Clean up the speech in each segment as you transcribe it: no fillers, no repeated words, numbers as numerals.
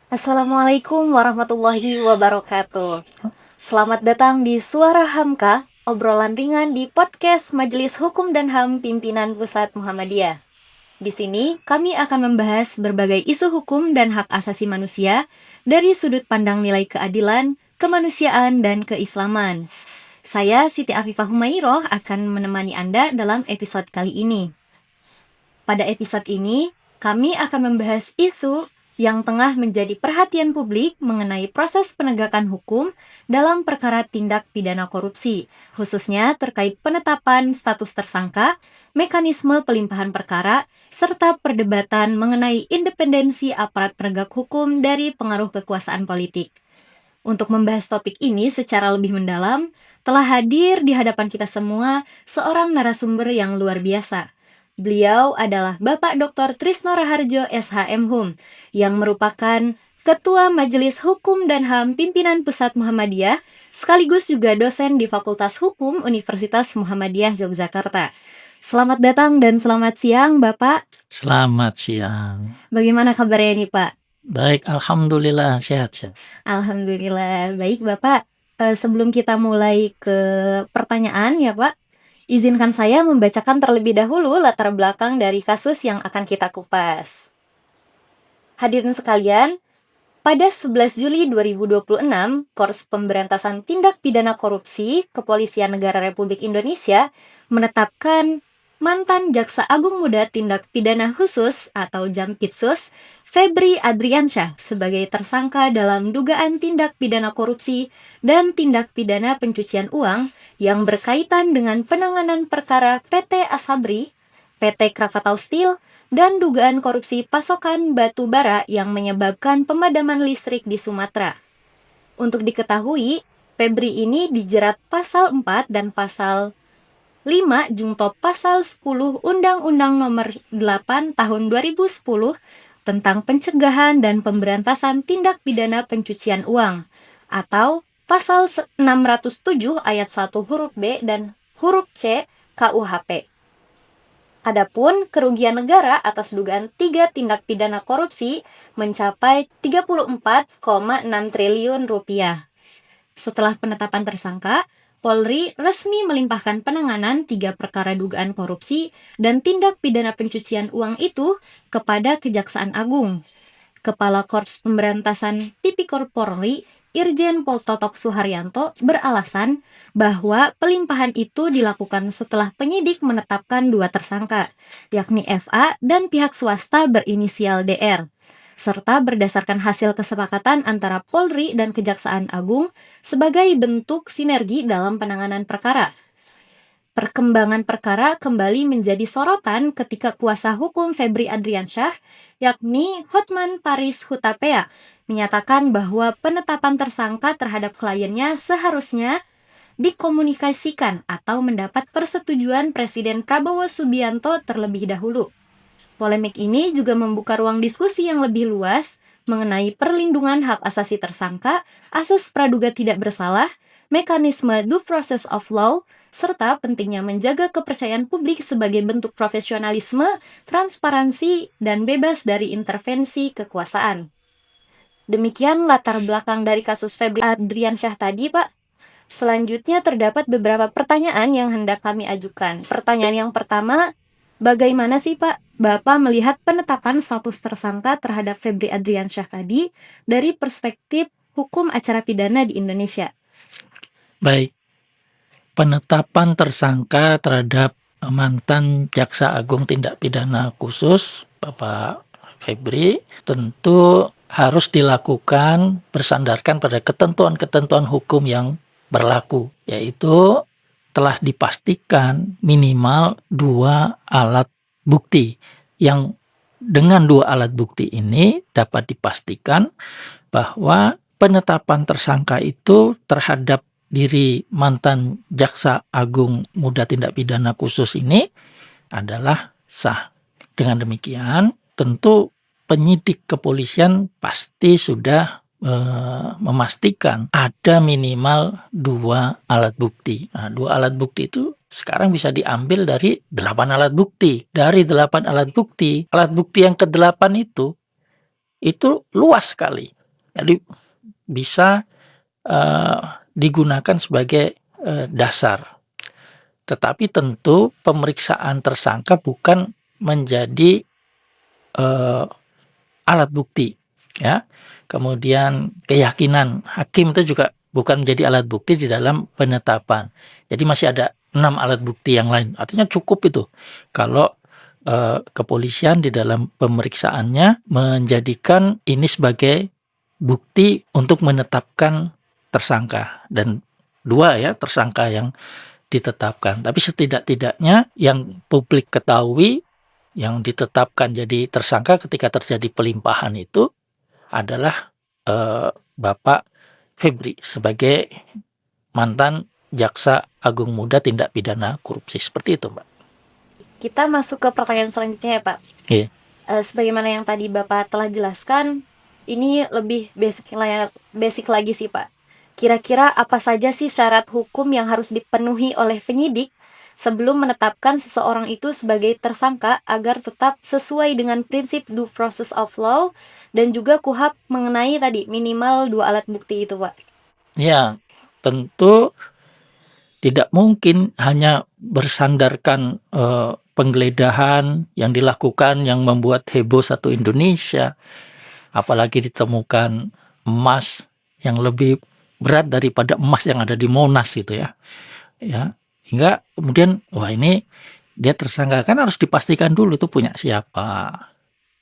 Assalamualaikum warahmatullahi wabarakatuh. Selamat datang di Suara Hamka, obrolan ringan di podcast Majelis Hukum dan HAM Pimpinan Pusat Muhammadiyah. Di sini kami akan membahas berbagai isu hukum dan hak asasi manusia dari sudut pandang nilai keadilan, kemanusiaan, dan keislaman. Saya Siti Afifah Humairoh akan menemani Anda dalam episode kali ini. Pada episode ini, kami akan membahas isu yang tengah menjadi perhatian publik mengenai proses penegakan hukum dalam perkara tindak pidana korupsi, khususnya terkait penetapan status tersangka, mekanisme pelimpahan perkara, serta perdebatan mengenai independensi aparat penegak hukum dari pengaruh kekuasaan politik. Untuk membahas topik ini secara lebih mendalam, telah hadir di hadapan kita semua seorang narasumber yang luar biasa. Beliau adalah Bapak Dr. Trisno Raharjo SHM Hum, yang merupakan Ketua Majelis Hukum dan HAM Pimpinan Pusat Muhammadiyah, sekaligus juga dosen di Fakultas Hukum Universitas Muhammadiyah Yogyakarta. Selamat datang dan selamat siang, Bapak. Selamat siang. Bagaimana kabarnya nih, Pak? Baik, alhamdulillah sehat. Alhamdulillah, baik Bapak. Sebelum kita mulai ke pertanyaan ya Pak, izinkan saya membacakan terlebih dahulu latar belakang dari kasus yang akan kita kupas. Hadirin sekalian, pada 11 Juli 2026, Korps Pemberantasan Tindak Pidana Korupsi Kepolisian Negara Republik Indonesia menetapkan mantan Jaksa Agung Muda Tindak Pidana Khusus atau Jampitsus, Febri Adriansyah sebagai tersangka dalam dugaan tindak pidana korupsi dan tindak pidana pencucian uang yang berkaitan dengan penanganan perkara PT Asabri, PT Krakatau Steel, dan dugaan korupsi pasokan batu bara yang menyebabkan pemadaman listrik di Sumatera. Untuk diketahui, Febri ini dijerat pasal 4 dan pasal 5 Jungto pasal 10 Undang-Undang Nomor 8 Tahun 2010 tentang pencegahan dan pemberantasan tindak pidana pencucian uang atau pasal 607 ayat 1 huruf B dan huruf C KUHP. Adapun kerugian negara atas dugaan 3 tindak pidana korupsi mencapai 34,6 triliun rupiah. Setelah penetapan tersangka, Polri resmi melimpahkan penanganan 3 perkara dugaan korupsi dan tindak pidana pencucian uang itu kepada Kejaksaan Agung. Kepala Korps Pemberantasan Tipikor Polri, Irjen Pol Totok Suharyanto, beralasan bahwa pelimpahan itu dilakukan setelah penyidik menetapkan 2 tersangka, yakni FA dan pihak swasta berinisial DR, serta berdasarkan hasil kesepakatan antara Polri dan Kejaksaan Agung sebagai bentuk sinergi dalam penanganan perkara. Perkembangan perkara kembali menjadi sorotan ketika kuasa hukum Febri Adriansyah, yakni Hotman Paris Hutapea, menyatakan bahwa penetapan tersangka terhadap kliennya seharusnya dikomunikasikan atau mendapat persetujuan Presiden Prabowo Subianto terlebih dahulu. Polemik ini juga membuka ruang diskusi yang lebih luas mengenai perlindungan hak asasi tersangka, asas praduga tidak bersalah, mekanisme due process of law, serta pentingnya menjaga kepercayaan publik sebagai bentuk profesionalisme, transparansi, dan bebas dari intervensi kekuasaan. Demikian latar belakang dari kasus Febri Adriansyah tadi, Pak. Selanjutnya terdapat beberapa pertanyaan yang hendak kami ajukan. Pertanyaan yang pertama, bagaimana sih Pak, Bapak melihat penetapan status tersangka terhadap Febri Adriansyah tadi dari perspektif hukum acara pidana di Indonesia? Baik, penetapan tersangka terhadap mantan Jaksa Agung Tindak Pidana Khusus Bapak Febri tentu harus dilakukan bersandarkan pada ketentuan-ketentuan hukum yang berlaku, yaitu telah dipastikan minimal 2 alat bukti yang dengan 2 alat bukti ini dapat dipastikan bahwa penetapan tersangka itu terhadap diri mantan Jaksa Agung Muda Tindak Pidana Khusus ini adalah sah. Dengan demikian, tentu penyidik kepolisian pasti sudah memastikan ada minimal 2 alat bukti. Nah, 2 alat bukti itu sekarang bisa diambil dari 8 alat bukti. Dari 8 alat bukti yang ke-8 itu luas sekali. Jadi bisa digunakan sebagai dasar. Tetapi tentu pemeriksaan tersangka bukan menjadi alat bukti, ya. Kemudian keyakinan hakim itu juga bukan menjadi alat bukti di dalam penetapan. Jadi masih ada 6 alat bukti yang lain. Artinya cukup itu kalau kepolisian di dalam pemeriksaannya menjadikan ini sebagai bukti untuk menetapkan tersangka, dan 2 ya tersangka yang ditetapkan. Tapi setidak-tidaknya yang publik ketahui, yang ditetapkan jadi tersangka ketika terjadi pelimpahan itu adalah Bapak Febri sebagai mantan Jaksa Agung Muda tindak pidana korupsi. Seperti itu, Mbak. Kita masuk ke pertanyaan selanjutnya ya, Pak. Iya. Sebagaimana yang tadi Bapak telah jelaskan, ini lebih basic lagi sih, Pak. Kira-kira apa saja sih syarat hukum yang harus dipenuhi oleh penyidik sebelum menetapkan seseorang itu sebagai tersangka agar tetap sesuai dengan prinsip due process of law dan juga KUHP mengenai tadi minimal 2 alat bukti itu, Pak? Ya, tentu tidak mungkin hanya bersandarkan penggeledahan yang dilakukan yang membuat heboh satu Indonesia, apalagi ditemukan emas yang lebih berat daripada emas yang ada di Monas gitu ya. Ya, hingga kemudian wah ini dia tersangka, kan harus dipastikan dulu itu punya siapa.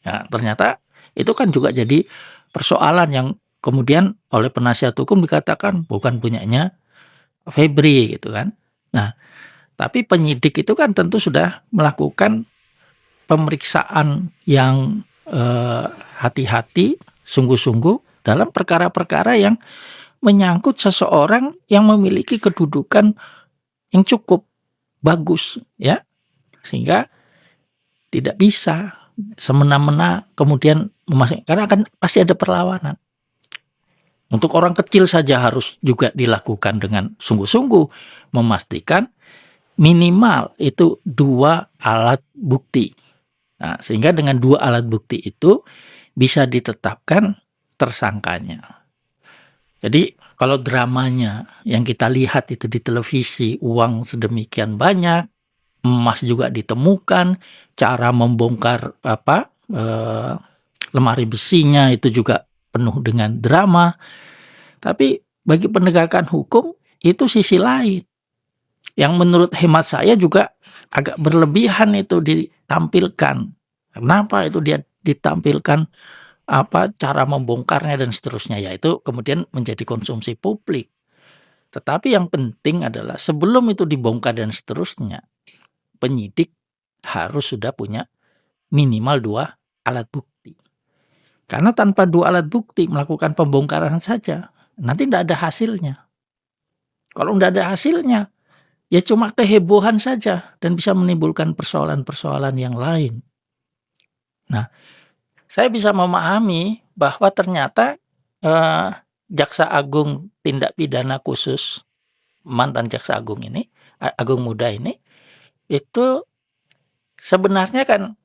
Ya, ternyata itu kan juga jadi persoalan yang kemudian oleh penasihat hukum dikatakan bukan punyanya Febri gitu kan. Nah, tapi penyidik itu kan tentu sudah melakukan pemeriksaan yang hati-hati, sungguh-sungguh dalam perkara-perkara yang menyangkut seseorang yang memiliki kedudukan yang cukup bagus, ya, sehingga tidak bisa semena-mena kemudian memasukkan, karena akan pasti ada perlawanan. Untuk orang kecil saja harus juga dilakukan dengan sungguh-sungguh, memastikan minimal itu 2 alat bukti. Nah, sehingga dengan 2 alat bukti itu bisa ditetapkan tersangkanya. Jadi kalau dramanya yang kita lihat itu di televisi, uang sedemikian banyak, emas juga ditemukan, cara membongkar lemari besinya itu juga penuh dengan drama. Tapi bagi penegakan hukum itu sisi lain yang menurut hemat saya juga agak berlebihan itu ditampilkan. Kenapa itu dia ditampilkan cara membongkarnya dan seterusnya, yaitu kemudian menjadi konsumsi publik. Tetapi yang penting adalah sebelum itu dibongkar dan seterusnya, penyidik harus sudah punya minimal 2 alat bukti. Karena tanpa 2 alat bukti melakukan pembongkaran saja, nanti tidak ada hasilnya. Kalau tidak ada hasilnya, ya cuma kehebohan saja dan bisa menimbulkan persoalan-persoalan yang lain. Nah, saya bisa memahami bahwa ternyata Jaksa Agung tindak pidana khusus, mantan Jaksa Agung ini, Agung Muda ini, itu sebenarnya kan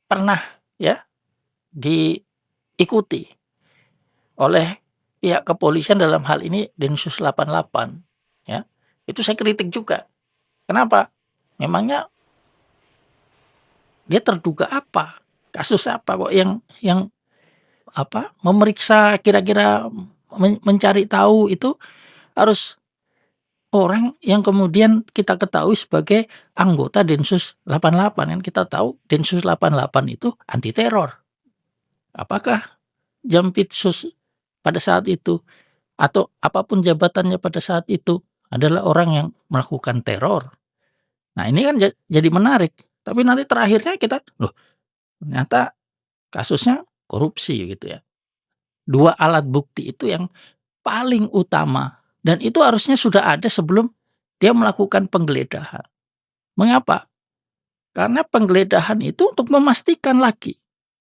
pernah ya diikuti oleh pihak kepolisian, dalam hal ini Densus 88 ya. Itu saya kritik juga. Kenapa? Memangnya dia terduga apa? Kasus apa kok yang memeriksa, kira-kira mencari tahu itu harus orang yang kemudian kita ketahui sebagai anggota Densus 88. Kan kita tahu Densus 88 itu anti teror. Apakah Jampitsus pada saat itu atau apapun jabatannya pada saat itu adalah orang yang melakukan teror? Nah, ini kan jadi menarik. Tapi nanti terakhirnya kita, ternyata kasusnya korupsi gitu ya. 2 alat bukti itu yang paling utama, dan itu harusnya sudah ada sebelum dia melakukan penggeledahan. Mengapa? Karena penggeledahan itu untuk memastikan lagi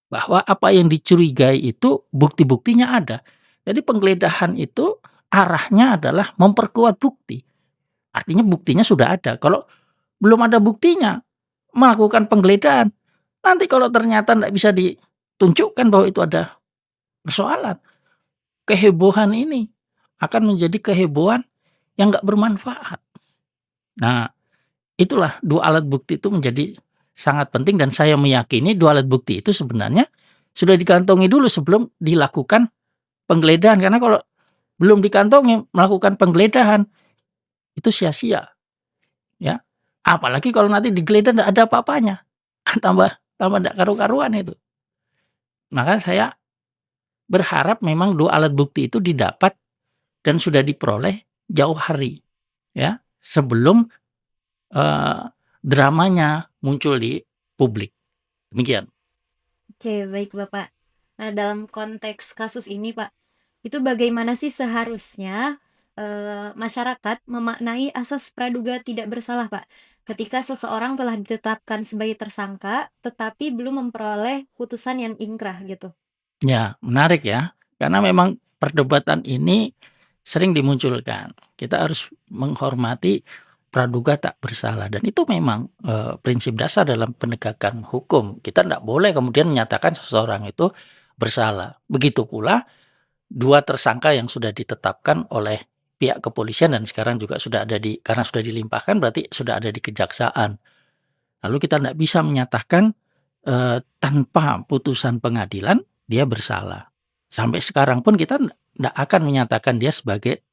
bahwa apa yang dicurigai itu bukti-buktinya ada. Jadi penggeledahan itu arahnya adalah memperkuat bukti. Artinya buktinya sudah ada. Kalau belum ada buktinya, melakukan penggeledahan, nanti kalau ternyata tidak bisa ditunjukkan bahwa itu ada persoalan, kehebohan ini akan menjadi kehebohan yang nggak bermanfaat. Nah, itulah dua alat bukti itu menjadi sangat penting dan saya meyakini dua alat bukti itu sebenarnya sudah dikantongi dulu sebelum dilakukan penggeledahan. Karena kalau belum dikantongi melakukan penggeledahan itu sia-sia, ya. Apalagi kalau nanti digeledah nggak ada apa-apanya, tambah tambah nggak karu-karuan itu. Maka saya berharap memang dua alat bukti itu didapat dan sudah diperoleh jauh hari, ya, sebelum dramanya muncul di publik. Demikian. Oke, baik Bapak. Nah, dalam konteks kasus ini, Pak, itu bagaimana sih seharusnya masyarakat memaknai asas praduga tidak bersalah, Pak, ketika seseorang telah ditetapkan sebagai tersangka, tetapi belum memperoleh putusan yang ingkrah gitu? Ya, menarik ya. Karena memang perdebatan ini sering dimunculkan. Kita harus menghormati praduga tak bersalah dan itu memang prinsip dasar dalam penegakan hukum. Kita tidak boleh kemudian menyatakan seseorang itu bersalah. Begitu pula dua tersangka yang sudah ditetapkan oleh pihak kepolisian dan sekarang juga sudah ada karena sudah dilimpahkan berarti sudah ada di kejaksaan. Lalu kita tidak bisa menyatakan tanpa putusan pengadilan dia bersalah. Sampai sekarang pun kita tidak akan menyatakan dia sebagai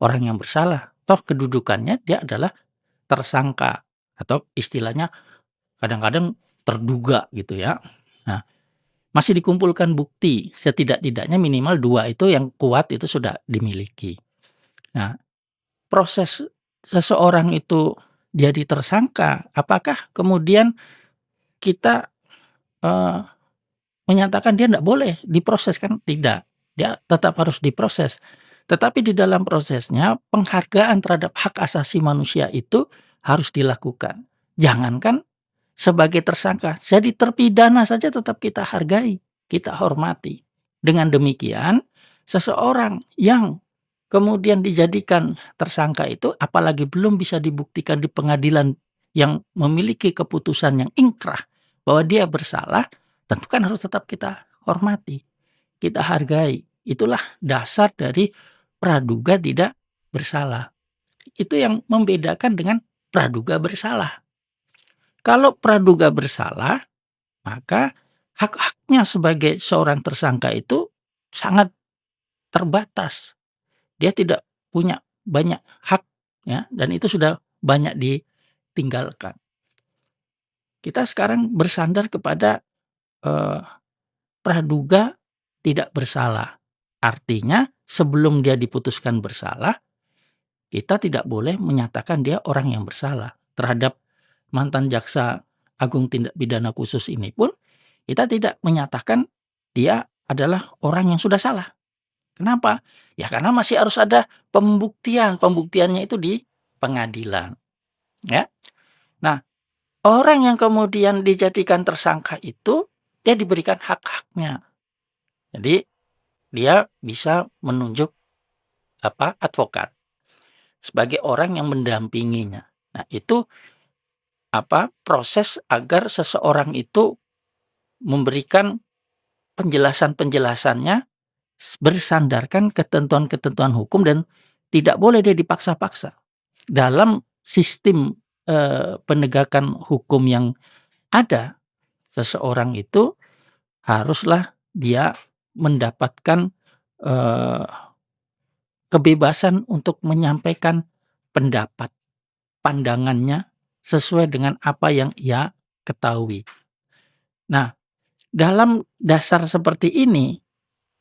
orang yang bersalah. Toh kedudukannya dia adalah tersangka atau istilahnya kadang-kadang terduga gitu ya. Nah, masih dikumpulkan bukti setidak-tidaknya minimal 2 itu yang kuat itu sudah dimiliki. Nah, proses seseorang itu jadi tersangka, apakah kemudian kita menyatakan dia tidak boleh diproses? Kan tidak, dia tetap harus diproses. Tetapi di dalam prosesnya penghargaan terhadap hak asasi manusia itu harus dilakukan. Jangankan sebagai tersangka, jadi terpidana saja tetap kita hargai, kita hormati. Dengan demikian, seseorang yang kemudian dijadikan tersangka itu apalagi belum bisa dibuktikan di pengadilan yang memiliki keputusan yang ingkrah bahwa dia bersalah, tentu kan harus tetap kita hormati, kita hargai. Itulah dasar dari praduga tidak bersalah. Itu yang membedakan dengan praduga bersalah. Kalau praduga bersalah, maka hak-haknya sebagai seorang tersangka itu sangat terbatas. Dia tidak punya banyak hak, ya, dan itu sudah banyak ditinggalkan. Kita sekarang bersandar kepada praduga tidak bersalah. Artinya sebelum dia diputuskan bersalah, kita tidak boleh menyatakan dia orang yang bersalah. Terhadap mantan jaksa agung tindak pidana khusus ini pun kita tidak menyatakan dia adalah orang yang sudah salah. Kenapa? Ya karena masih harus ada pembuktian. Pembuktiannya itu di pengadilan. Ya. Nah, orang yang kemudian dijadikan tersangka itu dia diberikan hak-haknya. Jadi dia bisa menunjuk advokat sebagai orang yang mendampinginya. Nah, itu proses agar seseorang itu memberikan penjelasan-penjelasannya bersandarkan ketentuan-ketentuan hukum dan tidak boleh dia dipaksa-paksa. Dalam sistem penegakan hukum yang ada, seseorang itu haruslah dia mendapatkan kebebasan untuk menyampaikan pendapat, pandangannya sesuai dengan apa yang ia ketahui. Nah, dalam dasar seperti ini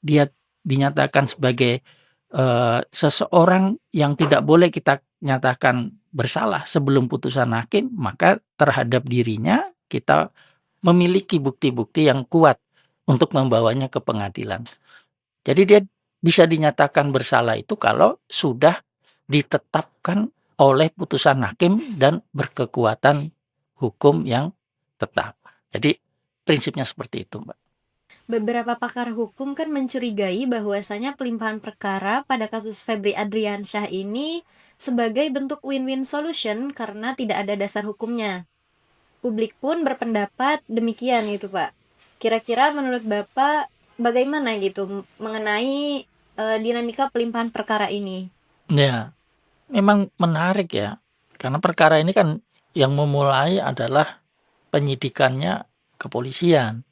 dia dinyatakan sebagai seseorang yang tidak boleh kita nyatakan bersalah sebelum putusan hakim, maka terhadap dirinya kita memiliki bukti-bukti yang kuat untuk membawanya ke pengadilan. Jadi dia bisa dinyatakan bersalah itu kalau sudah ditetapkan oleh putusan hakim dan berkekuatan hukum yang tetap. Jadi prinsipnya seperti itu, Mbak. Beberapa pakar hukum kan mencurigai bahwasanya pelimpahan perkara pada kasus Febri Adriansyah ini sebagai bentuk win-win solution karena tidak ada dasar hukumnya. Publik pun berpendapat demikian itu, Pak. Kira-kira menurut Bapak bagaimana gitu mengenai dinamika pelimpahan perkara ini? Ya, memang menarik ya. Karena perkara ini kan yang memulai adalah penyidikannya kepolisian.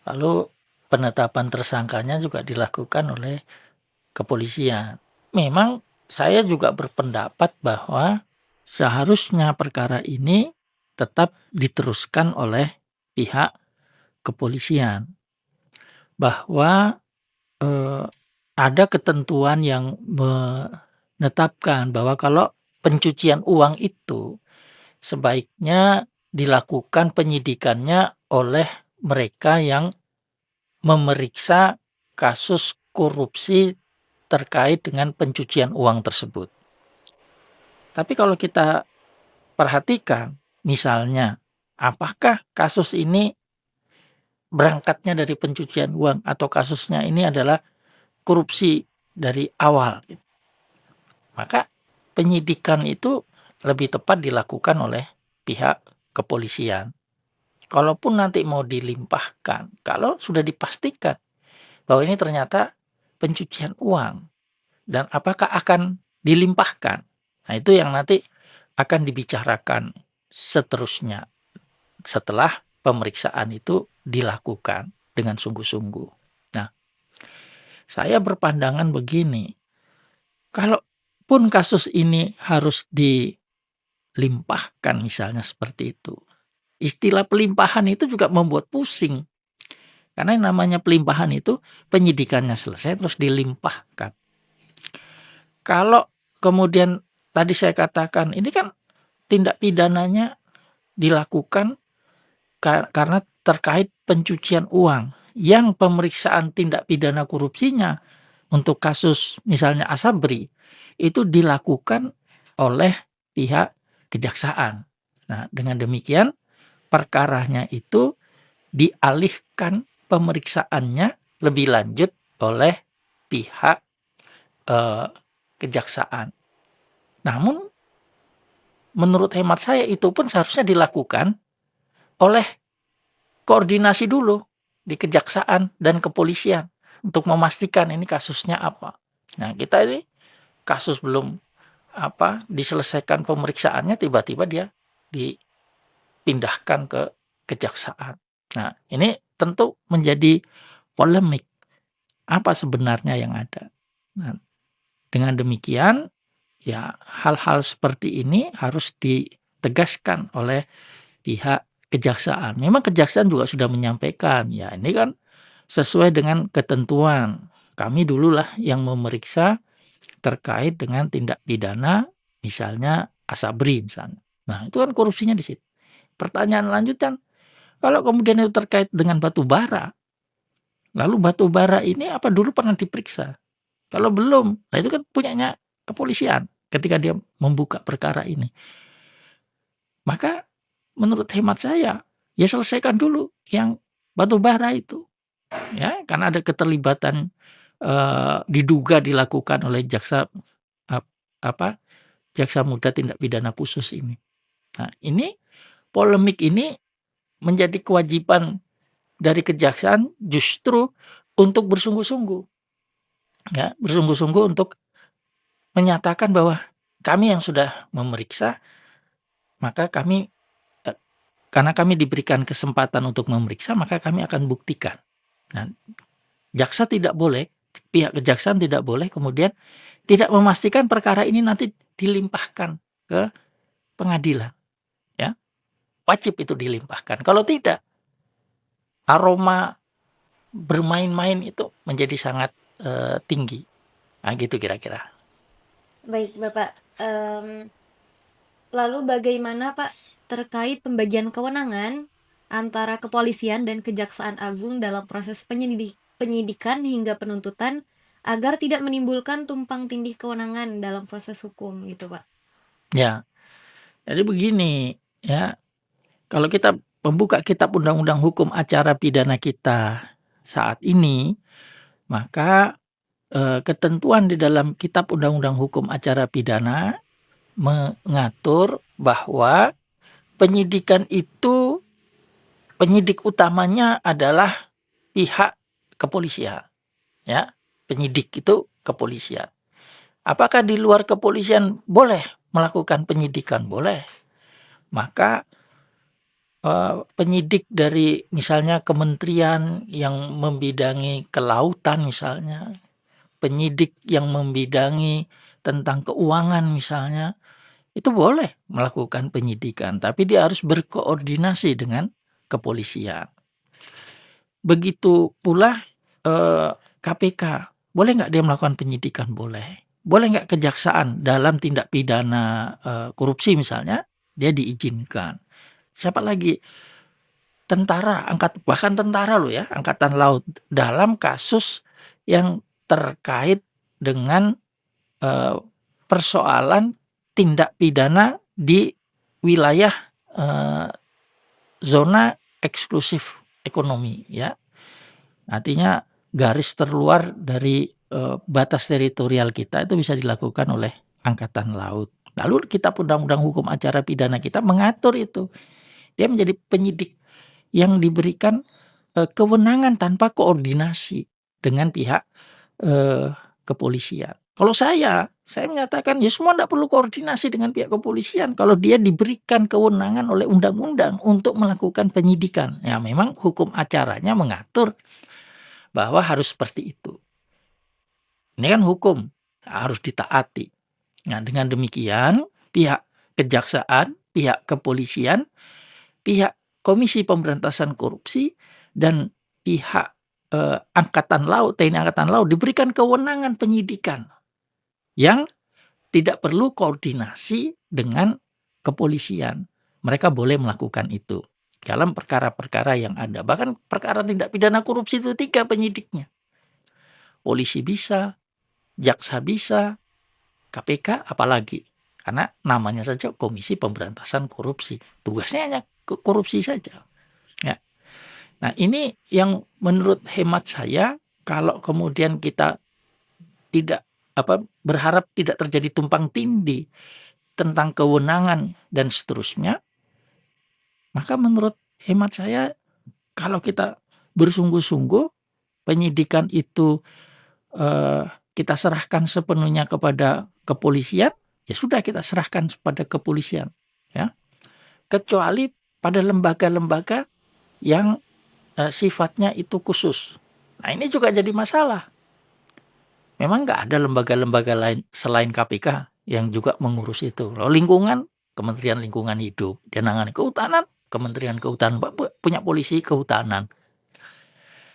Lalu penetapan tersangkanya juga dilakukan oleh kepolisian. Memang saya juga berpendapat bahwa seharusnya perkara ini tetap diteruskan oleh pihak kepolisian. Bahwa ada ketentuan yang menetapkan bahwa kalau pencucian uang itu sebaiknya dilakukan penyidikannya oleh mereka yang memeriksa kasus korupsi terkait dengan pencucian uang tersebut. Tapi kalau kita perhatikan, misalnya, apakah kasus ini berangkatnya dari pencucian uang atau kasusnya ini adalah korupsi dari awal? Maka penyidikan itu lebih tepat dilakukan oleh pihak kepolisian. Kalaupun nanti mau dilimpahkan, kalau sudah dipastikan bahwa ini ternyata pencucian uang dan apakah akan dilimpahkan. Nah, itu yang nanti akan dibicarakan seterusnya setelah pemeriksaan itu dilakukan dengan sungguh-sungguh. Nah, saya berpandangan begini, kalaupun kasus ini harus dilimpahkan misalnya seperti itu, istilah pelimpahan itu juga membuat pusing. Karena yang namanya pelimpahan itu penyidikannya selesai terus dilimpahkan. Kalau kemudian tadi saya katakan ini kan tindak pidananya dilakukan karena terkait pencucian uang yang pemeriksaan tindak pidana korupsinya untuk kasus misalnya Asabri itu dilakukan oleh pihak kejaksaan. Nah, dengan demikian perkaranya itu dialihkan pemeriksaannya lebih lanjut oleh pihak kejaksaan. Namun menurut hemat saya itu pun seharusnya dilakukan oleh koordinasi dulu di kejaksaan dan kepolisian untuk memastikan ini kasusnya apa. Nah, kita ini kasus belum diselesaikan pemeriksaannya tiba-tiba dia dipindahkan ke kejaksaan. Nah, ini tentu menjadi polemik. Apa sebenarnya yang ada? Nah, dengan demikian ya hal-hal seperti ini harus ditegaskan oleh pihak kejaksaan. Memang kejaksaan juga sudah menyampaikan, ya ini kan sesuai dengan ketentuan. Kami dululah yang memeriksa terkait dengan tindak pidana misalnya Asabri misalnya. Nah, itu kan korupsinya di situ. Pertanyaan lanjutan, kalau kemudian itu terkait dengan batu bara, lalu batu bara ini apa dulu pernah diperiksa? Kalau belum, nah itu kan punyanya kepolisian ketika dia membuka perkara ini. Maka menurut hemat saya, ya selesaikan dulu yang batu bara itu. Ya, karena ada keterlibatan diduga dilakukan oleh jaksa jaksa muda tindak pidana khusus ini. Nah, ini polemik ini menjadi kewajiban dari kejaksaan justru untuk bersungguh-sungguh. Ya, bersungguh-sungguh untuk menyatakan bahwa kami yang sudah memeriksa, maka kami karena kami diberikan kesempatan untuk memeriksa, maka kami akan buktikan. Nah, jaksa tidak boleh, pihak kejaksaan tidak boleh kemudian tidak memastikan perkara ini nanti dilimpahkan ke pengadilan. Ya, wajib itu dilimpahkan. Kalau tidak, aroma bermain-main itu menjadi sangat tinggi. Nah, gitu kira-kira. Baik, Bapak. Lalu bagaimana, Pak, terkait pembagian kewenangan antara kepolisian dan Kejaksaan Agung dalam proses penyidikan hingga penuntutan agar tidak menimbulkan tumpang tindih kewenangan dalam proses hukum gitu, Pak? Ya, jadi begini ya, kalau kita membuka kitab undang-undang hukum acara pidana kita saat ini, maka ketentuan di dalam kitab undang-undang hukum acara pidana mengatur bahwa penyidikan itu penyidik utamanya adalah pihak kepolisian, ya. Penyidik itu kepolisian. Apakah di luar kepolisian boleh melakukan penyidikan? Boleh. Maka penyidik dari misalnya kementerian yang membidangi kelautan misalnya, penyidik yang membidangi tentang keuangan misalnya, itu boleh melakukan penyidikan, tapi dia harus berkoordinasi dengan kepolisian. Begitu pula KPK, boleh nggak dia melakukan penyidikan? Boleh. Boleh nggak kejaksaan dalam tindak pidana korupsi misalnya, dia diizinkan. Siapa lagi? Tentara, bahkan tentara loh ya, angkatan laut, dalam kasus yang terkait dengan persoalan tindak pidana di wilayah zona eksklusif ekonomi, ya. Artinya garis terluar dari batas teritorial kita itu bisa dilakukan oleh angkatan laut. Lalu kita undang-undang hukum acara pidana kita mengatur itu. Dia menjadi penyidik yang diberikan kewenangan tanpa koordinasi dengan pihak kepolisian. Kalau saya menyatakan ya semua tidak perlu koordinasi dengan pihak kepolisian. Kalau dia diberikan kewenangan oleh undang-undang untuk melakukan penyidikan, ya memang hukum acaranya mengatur bahwa harus seperti itu. Ini kan hukum, harus ditaati. Nah, dengan demikian pihak kejaksaan, pihak kepolisian, pihak Komisi Pemberantasan Korupsi, dan pihak Angkatan Laut, TNI Angkatan Laut diberikan kewenangan penyidikan yang tidak perlu koordinasi dengan kepolisian. Mereka boleh melakukan itu dalam perkara-perkara yang ada. Bahkan perkara tindak pidana korupsi itu 3 penyidiknya. Polisi bisa, jaksa bisa, KPK apalagi. Karena namanya saja Komisi Pemberantasan Korupsi. Tugasnya hanya korupsi saja. Ya. Nah, ini yang menurut hemat saya, kalau kemudian kita tidak berharap tidak terjadi tumpang tindih tentang kewenangan dan seterusnya, maka menurut hemat saya, kalau kita bersungguh-sungguh penyidikan itu kita serahkan sepenuhnya kepada kepolisian, ya sudah kita serahkan kepada kepolisian, ya. Kecuali pada lembaga-lembaga yang sifatnya itu khusus. Nah, ini juga jadi masalah. Memang nggak ada lembaga-lembaga lain selain KPK yang juga mengurus itu. Lalu lingkungan, Kementerian Lingkungan Hidup, dia nangani. Kehutanan, Kementerian Kehutanan, punya polisi kehutanan.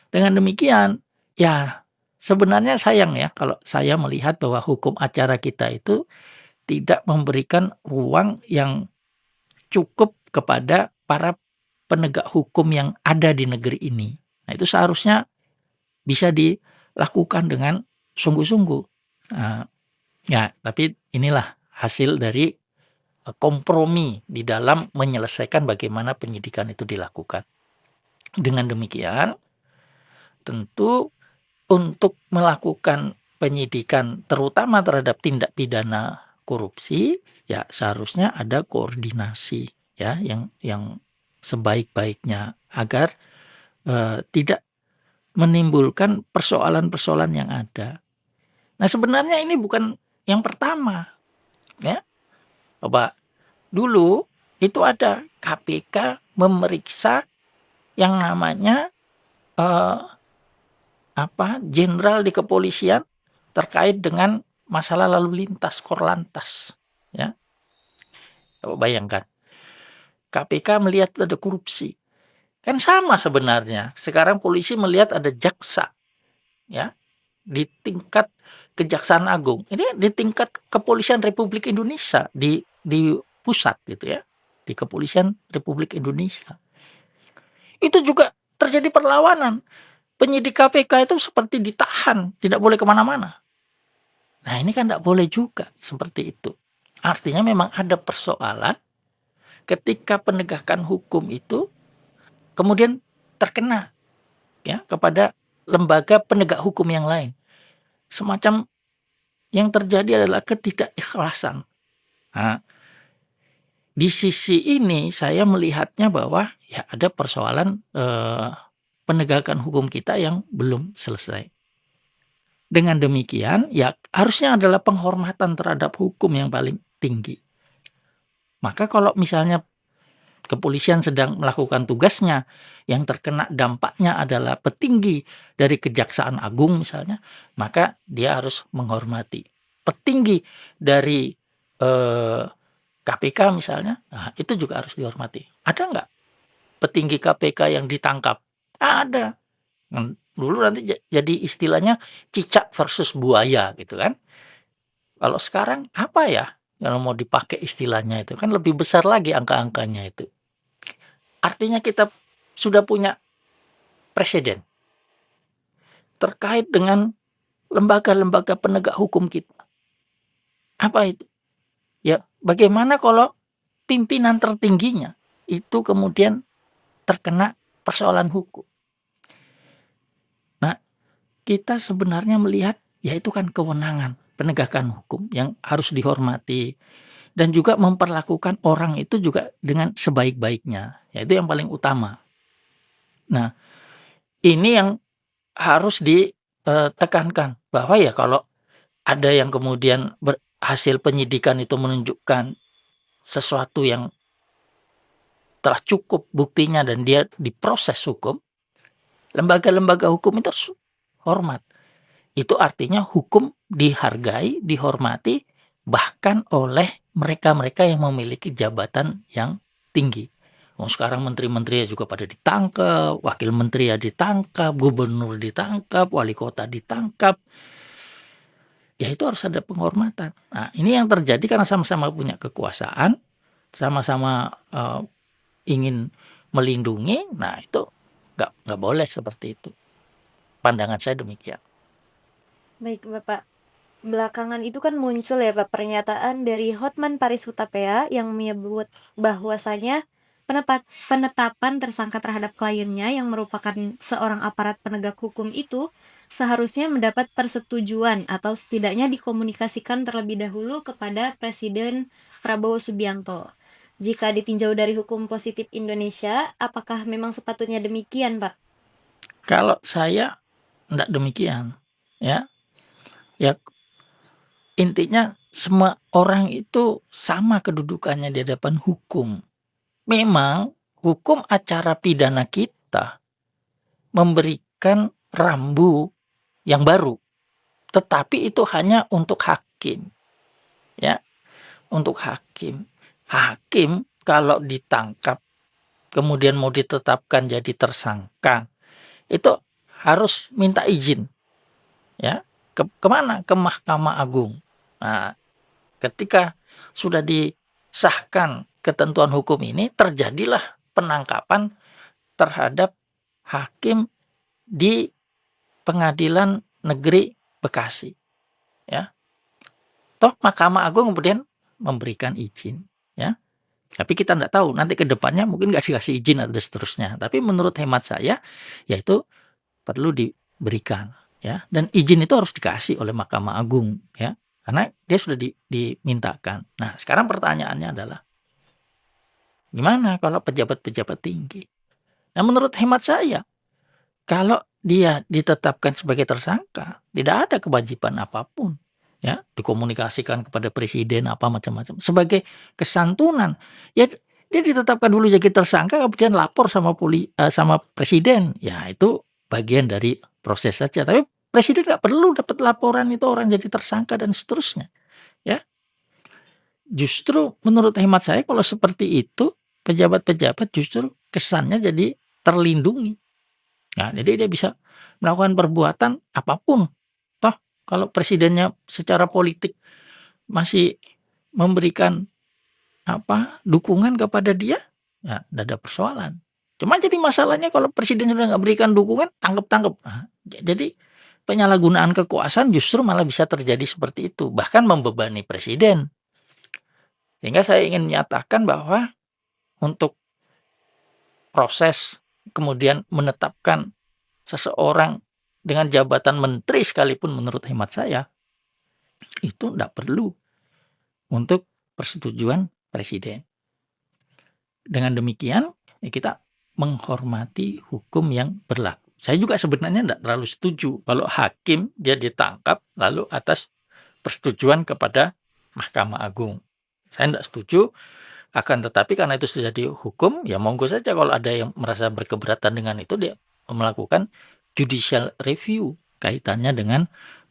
Dengan demikian, ya sebenarnya sayang ya kalau saya melihat bahwa hukum acara kita itu tidak memberikan ruang yang cukup kepada para penegak hukum yang ada di negeri ini. Nah, itu seharusnya bisa dilakukan dengan sungguh-sungguh. Nah, ya, tapi inilah hasil dari kompromi di dalam menyelesaikan bagaimana penyidikan itu dilakukan. Dengan demikian, tentu untuk melakukan penyidikan terutama terhadap tindak pidana korupsi, ya seharusnya ada koordinasi, ya, yang sebaik-baiknya agar tidak menimbulkan persoalan-persoalan yang ada. Nah, sebenarnya ini bukan yang pertama, ya. Coba dulu itu ada KPK memeriksa yang namanya jenderal di kepolisian terkait dengan masalah lalu lintas Korlantas, ya. Coba bayangkan, KPK melihat ada korupsi, kan sama sebenarnya. Sekarang polisi melihat ada jaksa, ya, di tingkat Kejaksaan Agung. Ini di tingkat Kepolisian Republik Indonesia di pusat gitu ya, di Kepolisian Republik Indonesia. Itu juga terjadi perlawanan. Penyidik KPK itu seperti ditahan, tidak boleh kemana-mana. Nah, ini kan tidak boleh juga seperti itu. Artinya memang ada persoalan ketika penegakan hukum itu kemudian terkena, ya, kepada lembaga penegak hukum yang lain. Semacam yang terjadi adalah ketidakikhlasan. Nah, di sisi ini saya melihatnya bahwa ya ada persoalan penegakan hukum kita yang belum selesai. Dengan demikian, ya harusnya adalah penghormatan terhadap hukum yang paling tinggi. Maka kalau misalnya kepolisian sedang melakukan tugasnya, yang terkena dampaknya adalah petinggi dari Kejaksaan Agung misalnya, maka dia harus menghormati. Petinggi dari KPK misalnya, nah itu juga harus dihormati. Ada nggak petinggi KPK yang ditangkap? Ada. Dulu nanti jadi istilahnya cicak versus buaya gitu kan. Kalau sekarang apa ya? Kalau mau dipakai istilahnya itu kan lebih besar lagi angka-angkanya itu. Artinya kita sudah punya presiden terkait dengan lembaga-lembaga penegak hukum kita. Apa itu? Ya, bagaimana kalau pimpinan tertingginya itu kemudian terkena persoalan hukum? Nah, kita sebenarnya melihat ya itu kan kewenangan penegakan hukum yang harus dihormati dan juga memperlakukan orang itu juga dengan sebaik-baiknya. Ya itu yang paling utama. Nah, ini yang harus ditekankan bahwa ya kalau ada yang kemudian hasil penyidikan itu menunjukkan sesuatu yang telah cukup buktinya dan dia diproses hukum, lembaga-lembaga hukum itu harus hormat. Itu artinya hukum dihargai, dihormati, bahkan oleh mereka-mereka yang memiliki jabatan yang tinggi. Sekarang menteri-menteri juga pada ditangkap, wakil menteri ya ditangkap, gubernur ditangkap, wali kota ditangkap. Ya itu harus ada penghormatan. Nah ini yang terjadi karena sama-sama punya kekuasaan, sama-sama ingin melindungi. Nah itu nggak boleh seperti itu. Pandangan saya demikian. Baik, Bapak. Belakangan itu kan muncul ya Pak pernyataan dari Hotman Paris Hutapea yang menyebut bahwasanya penetapan tersangka terhadap kliennya yang merupakan seorang aparat penegak hukum itu seharusnya mendapat persetujuan atau setidaknya dikomunikasikan terlebih dahulu kepada Presiden Prabowo Subianto. Jika ditinjau dari hukum positif Indonesia, apakah memang sepatutnya demikian, Pak? Kalau saya enggak demikian, ya. Ya intinya semua orang itu sama kedudukannya di hadapan hukum. Memang hukum acara pidana kita memberikan rambu yang baru, tetapi itu hanya untuk hakim. Ya, untuk hakim. Hakim kalau ditangkap kemudian mau ditetapkan jadi tersangka, itu harus minta izin. Ya, kemana? Ke Mahkamah Agung. Nah, ketika sudah disahkan ketentuan hukum ini, terjadilah penangkapan terhadap hakim di Pengadilan Negeri Bekasi. Ya, toh Mahkamah Agung kemudian memberikan izin. Ya, tapi kita tidak tahu nanti ke depannya mungkin nggak dikasih izin atau seterusnya. Tapi menurut hemat saya, yaitu perlu diberikan. Ya, dan izin itu harus dikasih oleh Mahkamah Agung. Ya, karena dia sudah dimintakan. Nah, sekarang pertanyaannya adalah gimana kalau pejabat-pejabat tinggi? Nah, menurut hemat saya, kalau dia ditetapkan sebagai tersangka, tidak ada kewajiban apapun. Ya, dikomunikasikan kepada presiden apa macam-macam sebagai kesantunan. Ya, dia ditetapkan dulu jadi tersangka, kemudian lapor sama presiden. Ya, itu bagian dari proses saja. Tapi presiden nggak perlu dapat laporan itu orang jadi tersangka dan seterusnya. Ya, justru menurut hemat saya kalau seperti itu pejabat-pejabat justru kesannya jadi terlindungi. Nah, jadi dia bisa melakukan perbuatan apapun. Toh kalau presidennya secara politik masih memberikan dukungan kepada dia, ya tidak ada persoalan. Cuma jadi masalahnya kalau presiden sudah nggak berikan dukungan, tangkap. Nah, jadi penyalahgunaan kekuasaan justru malah bisa terjadi seperti itu, bahkan membebani presiden. Sehingga saya ingin menyatakan bahwa untuk proses kemudian menetapkan seseorang dengan jabatan menteri sekalipun menurut hemat saya itu tidak perlu untuk persetujuan presiden. Dengan demikian ya kita menghormati hukum yang berlaku. Saya juga sebenarnya tidak terlalu setuju kalau hakim dia ditangkap lalu atas persetujuan kepada Mahkamah Agung. Saya tidak setuju, akan tetapi karena itu sudah jadi hukum, ya monggo saja kalau ada yang merasa berkeberatan dengan itu, dia melakukan judicial review kaitannya dengan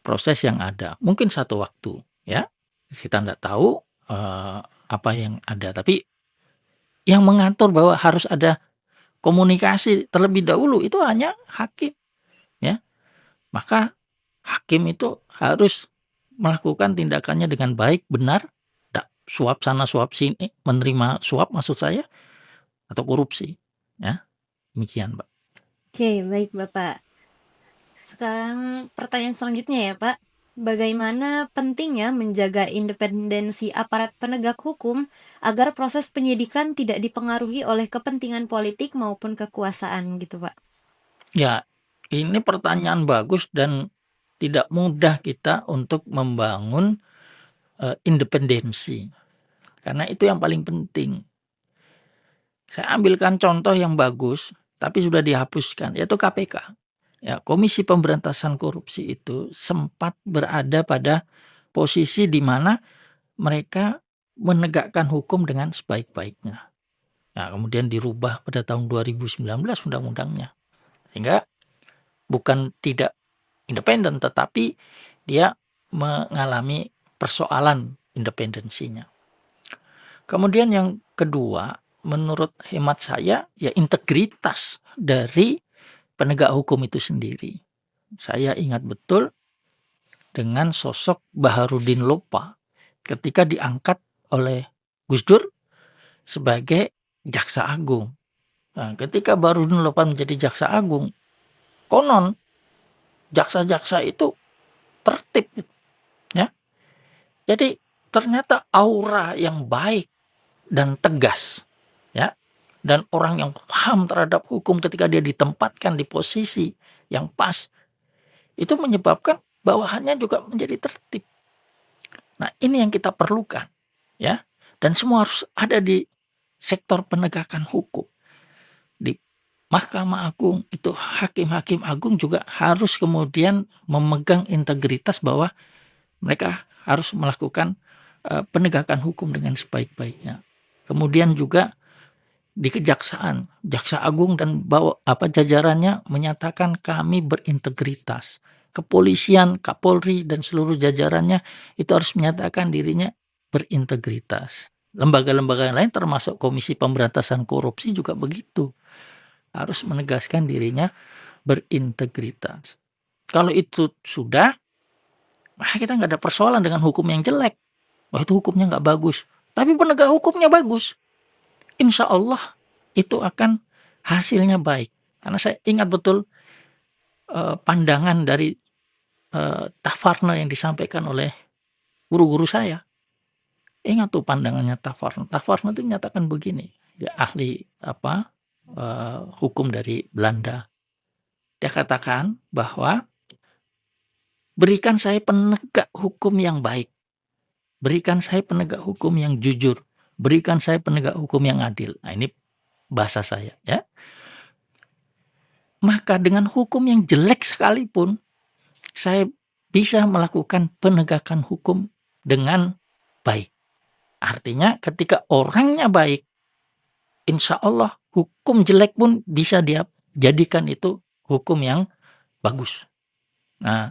proses yang ada. Mungkin satu waktu, ya. Kita tidak tahu apa yang ada, tapi yang mengatur bahwa harus ada komunikasi terlebih dahulu itu hanya hakim, ya. Maka hakim itu harus melakukan tindakannya dengan baik, benar, tidak suap sana suap sini, menerima suap maksud saya, atau korupsi, ya. Demikian, Pak. Oke, baik Bapak. Sekarang pertanyaan selanjutnya ya Pak. Bagaimana pentingnya menjaga independensi aparat penegak hukum agar proses penyidikan tidak dipengaruhi oleh kepentingan politik maupun kekuasaan gitu Pak? Ya, ini pertanyaan bagus dan tidak mudah kita untuk membangun independensi. Karena itu yang paling penting. Saya ambilkan contoh yang bagus, tapi sudah dihapuskan, yaitu KPK. Ya, Komisi Pemberantasan Korupsi itu sempat berada pada posisi di mana mereka menegakkan hukum dengan sebaik-baiknya. Nah, kemudian dirubah pada tahun 2019 undang-undangnya. Sehingga bukan tidak independen, tetapi dia mengalami persoalan independensinya. Kemudian yang kedua, menurut hemat saya, ya integritas dari penegak hukum itu sendiri. Saya ingat betul dengan sosok Baharudin Lopa ketika diangkat oleh Gus Dur sebagai jaksa agung. Nah, ketika Baharudin Lopa menjadi jaksa agung, konon jaksa-jaksa itu tertib, ya. Jadi ternyata aura yang baik dan tegas, ya, dan orang yang paham terhadap hukum ketika dia ditempatkan di posisi yang pas, itu menyebabkan bawahannya juga menjadi tertib. Nah, ini yang kita perlukan, ya. Dan semua harus ada di sektor penegakan hukum. Di Mahkamah Agung itu hakim-hakim agung juga harus kemudian memegang integritas bahwa mereka harus melakukan penegakan hukum dengan sebaik-baiknya. Kemudian juga di kejaksaan, jaksa agung dan jajarannya menyatakan kami berintegritas. Kepolisian, Kapolri dan seluruh jajarannya itu harus menyatakan dirinya berintegritas. Lembaga-lembaga yang lain termasuk Komisi Pemberantasan Korupsi juga begitu. Harus menegaskan dirinya berintegritas. Kalau itu sudah, maka kita nggak ada persoalan dengan hukum yang jelek. Wah, itu hukumnya nggak bagus. Tapi penegak hukumnya bagus. Insya Allah itu akan hasilnya baik. Karena saya ingat betul pandangan dari Tafarna yang disampaikan oleh guru-guru saya. Ingat tuh pandangannya Tafarna. Tafarna itu menyatakan begini. Dia ahli hukum dari Belanda. Dia katakan bahwa berikan saya penegak hukum yang baik. Berikan saya penegak hukum yang jujur. Berikan saya penegak hukum yang adil. Nah, ini bahasa saya, ya. Maka dengan hukum yang jelek sekalipun, saya bisa melakukan penegakan hukum dengan baik. Artinya ketika orangnya baik, insya Allah hukum jelek pun bisa dia jadikan itu hukum yang bagus. Nah,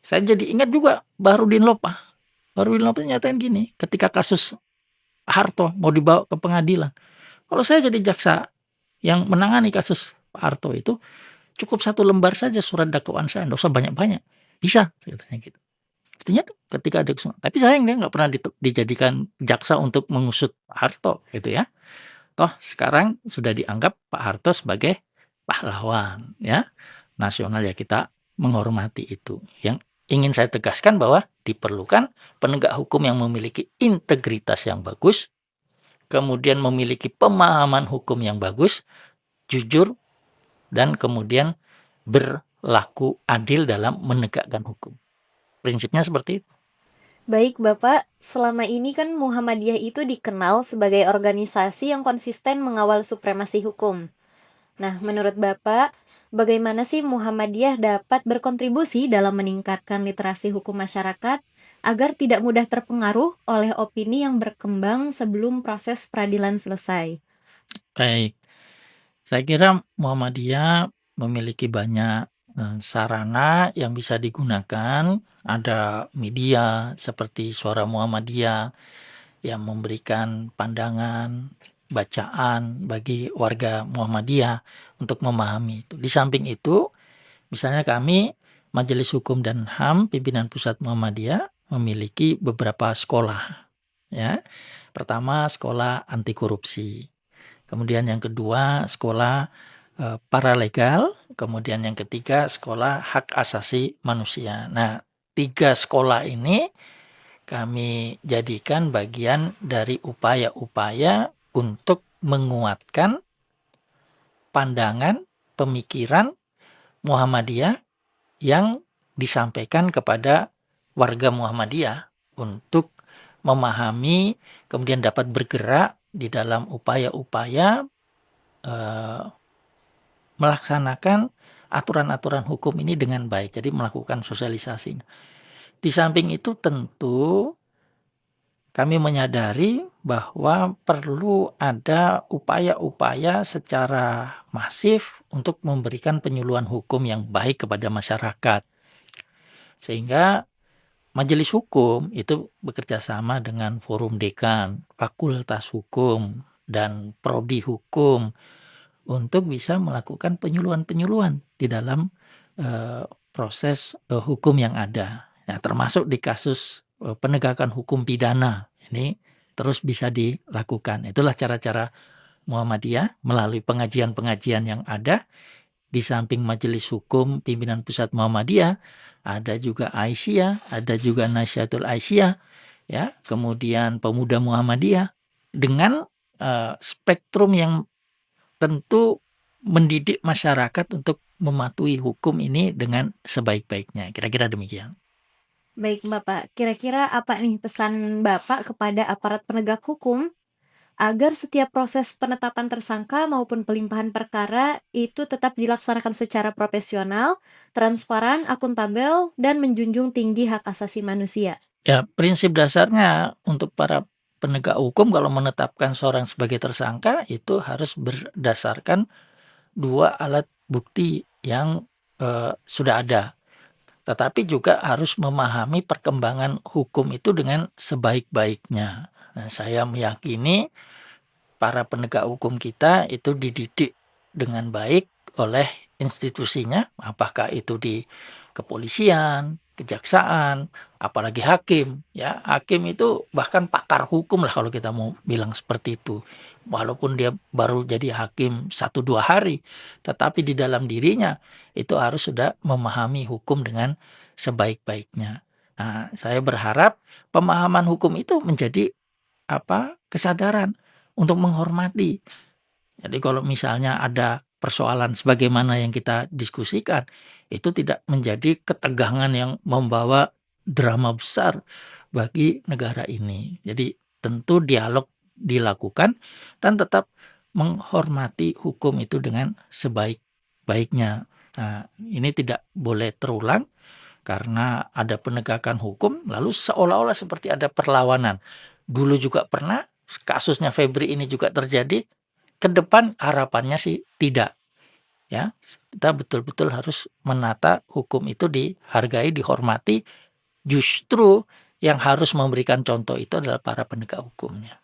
saya jadi ingat juga Baharudin Lopa. Baharudin Lopa nyatain gini, ketika kasus Harto mau dibawa ke pengadilan. Kalau saya jadi jaksa yang menangani kasus Pak Harto itu, cukup 1 lembar saja surat dakwaan saya, nggak usah banyak-banyak. Bisa, katanya gitu. Artinya ketika ada tapi sayang dia nggak pernah dijadikan jaksa untuk mengusut Pak Harto, gitu ya. Toh sekarang sudah dianggap Pak Harto sebagai pahlawan, ya, nasional, ya kita menghormati itu. Yang ingin saya tegaskan bahwa diperlukan penegak hukum yang memiliki integritas yang bagus, kemudian memiliki pemahaman hukum yang bagus, jujur, dan kemudian berlaku adil dalam menegakkan hukum. Prinsipnya seperti itu. Baik Bapak, selama ini kan Muhammadiyah itu dikenal sebagai organisasi yang konsisten mengawal supremasi hukum. Nah, menurut Bapak, bagaimana sih Muhammadiyah dapat berkontribusi dalam meningkatkan literasi hukum masyarakat agar tidak mudah terpengaruh oleh opini yang berkembang sebelum proses peradilan selesai? Baik, saya kira Muhammadiyah memiliki banyak sarana yang bisa digunakan. Ada media seperti Suara Muhammadiyah yang memberikan pandangan, bacaan bagi warga Muhammadiyah untuk memahami itu. Di samping itu, misalnya kami Majelis Hukum dan HAM Pimpinan Pusat Muhammadiyah memiliki beberapa sekolah, ya. Pertama, sekolah anti korupsi. Kemudian yang kedua, sekolah paralegal. Kemudian yang ketiga, sekolah hak asasi manusia. Nah, 3 sekolah ini kami jadikan bagian dari upaya-upaya untuk menguatkan pandangan, pemikiran Muhammadiyah yang disampaikan kepada warga Muhammadiyah untuk memahami, kemudian dapat bergerak di dalam upaya-upaya melaksanakan aturan-aturan hukum ini dengan baik. Jadi melakukan sosialisasi. Di samping itu tentu kami menyadari bahwa perlu ada upaya-upaya secara masif untuk memberikan penyuluhan hukum yang baik kepada masyarakat. Sehingga Majelis Hukum itu bekerja sama dengan Forum Dekan, Fakultas Hukum, dan Prodi Hukum untuk bisa melakukan penyuluhan-penyuluhan di dalam proses hukum yang ada. Ya, termasuk di kasus penegakan hukum pidana. Ini terus bisa dilakukan. Itulah cara-cara Muhammadiyah melalui pengajian-pengajian yang ada. Di samping Majelis Hukum Pimpinan Pusat Muhammadiyah, ada juga Aisyah, ada juga Nasyatul Aisyah, ya, kemudian Pemuda Muhammadiyah dengan spektrum yang tentu mendidik masyarakat untuk mematuhi hukum ini dengan sebaik-baiknya. Kira-kira demikian. Baik, Bapak. Kira-kira apa nih pesan Bapak kepada aparat penegak hukum agar setiap proses penetapan tersangka maupun pelimpahan perkara itu tetap dilaksanakan secara profesional, transparan, akuntabel, dan menjunjung tinggi hak asasi manusia? Ya, prinsip dasarnya untuk para penegak hukum kalau menetapkan seorang sebagai tersangka itu harus berdasarkan 2 alat bukti yang sudah ada. Tetapi juga harus memahami perkembangan hukum itu dengan sebaik-baiknya. Nah, saya meyakini para penegak hukum kita itu dididik dengan baik oleh institusinya, apakah itu di kepolisian, kejaksaan, apalagi hakim. Ya, hakim itu bahkan pakar hukum lah kalau kita mau bilang seperti itu. Walaupun dia baru jadi hakim 1-2 hari, tetapi di dalam dirinya itu harus sudah memahami hukum dengan sebaik-baiknya. Nah, saya berharap pemahaman hukum itu menjadi kesadaran untuk menghormati. Jadi kalau misalnya ada persoalan sebagaimana yang kita diskusikan, itu tidak menjadi ketegangan yang membawa drama besar bagi negara ini. Jadi tentu dialog dilakukan dan tetap menghormati hukum itu dengan sebaik-baiknya. Nah, ini tidak boleh terulang karena ada penegakan hukum lalu seolah-olah seperti ada perlawanan. Dulu juga pernah kasusnya Febri ini juga terjadi, ke depan harapannya sih tidak. Ya, kita betul-betul harus menata hukum itu dihargai, dihormati. Justru yang harus memberikan contoh itu adalah para penegak hukumnya.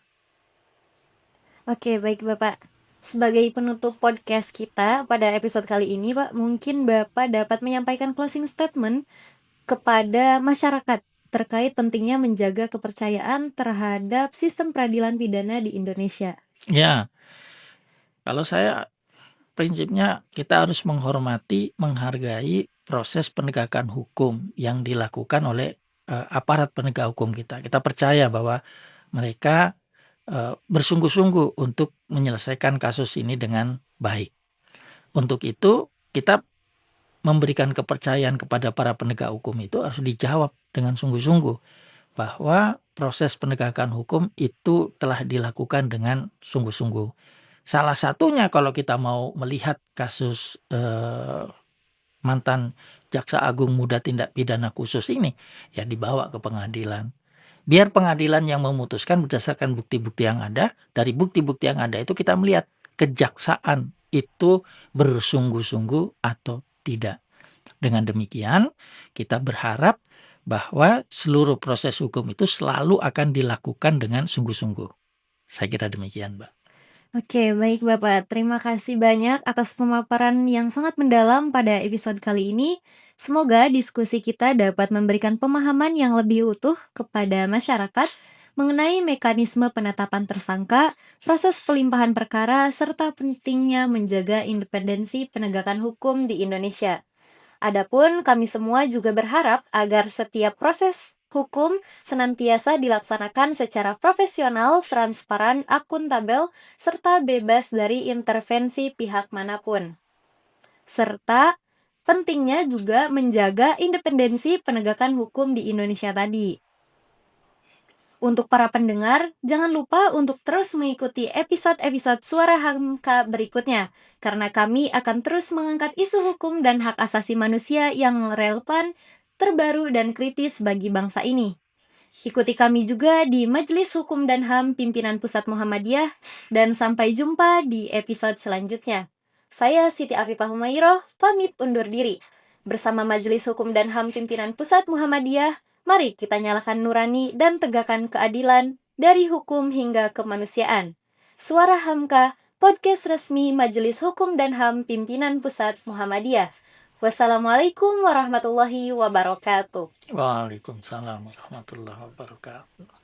Oke, baik Bapak. Sebagai penutup podcast kita pada episode kali ini, Pak, mungkin Bapak dapat menyampaikan closing statement kepada masyarakat terkait pentingnya menjaga kepercayaan terhadap sistem peradilan pidana di Indonesia. Ya, kalau saya prinsipnya kita harus menghormati, menghargai proses penegakan hukum yang dilakukan oleh aparat penegak hukum kita. Kita percaya bahwa mereka bersungguh-sungguh untuk menyelesaikan kasus ini dengan baik. Untuk itu kita memberikan kepercayaan kepada para penegak hukum itu harus dijawab dengan sungguh-sungguh bahwa proses penegakan hukum itu telah dilakukan dengan sungguh-sungguh. Salah satunya kalau kita mau melihat kasus mantan Jaksa Agung Muda Tindak Pidana Khusus ini, ya dibawa ke pengadilan. Biar pengadilan yang memutuskan berdasarkan bukti-bukti yang ada. Dari bukti-bukti yang ada itu kita melihat kejaksaan itu bersungguh-sungguh atau tidak. Dengan demikian, kita berharap bahwa seluruh proses hukum itu selalu akan dilakukan dengan sungguh-sungguh. Saya kira demikian, Mbak. Oke, baik Bapak. Terima kasih banyak atas pemaparan yang sangat mendalam pada episode kali ini. Semoga diskusi kita dapat memberikan pemahaman yang lebih utuh kepada masyarakat mengenai mekanisme penetapan tersangka, proses pelimpahan perkara, serta pentingnya menjaga independensi penegakan hukum di Indonesia. Adapun kami semua juga berharap agar setiap proses hukum senantiasa dilaksanakan secara profesional, transparan, akuntabel, serta bebas dari intervensi pihak manapun. Serta pentingnya juga menjaga independensi penegakan hukum di Indonesia tadi. Untuk para pendengar, jangan lupa untuk terus mengikuti episode-episode Suara Hamka berikutnya, karena kami akan terus mengangkat isu hukum dan hak asasi manusia yang relevan, terbaru, dan kritis bagi bangsa ini. Ikuti kami juga di Majelis Hukum dan HAM Pimpinan Pusat Muhammadiyah, dan sampai jumpa di episode selanjutnya. Saya Siti Afifah Humayroh, pamit undur diri. Bersama Majelis Hukum dan HAM Pimpinan Pusat Muhammadiyah, mari kita nyalakan nurani dan tegakkan keadilan dari hukum hingga kemanusiaan. Suara Hamka, podcast resmi Majelis Hukum dan HAM Pimpinan Pusat Muhammadiyah. Wassalamualaikum warahmatullahi wabarakatuh. Waalaikumsalam warahmatullahi wabarakatuh.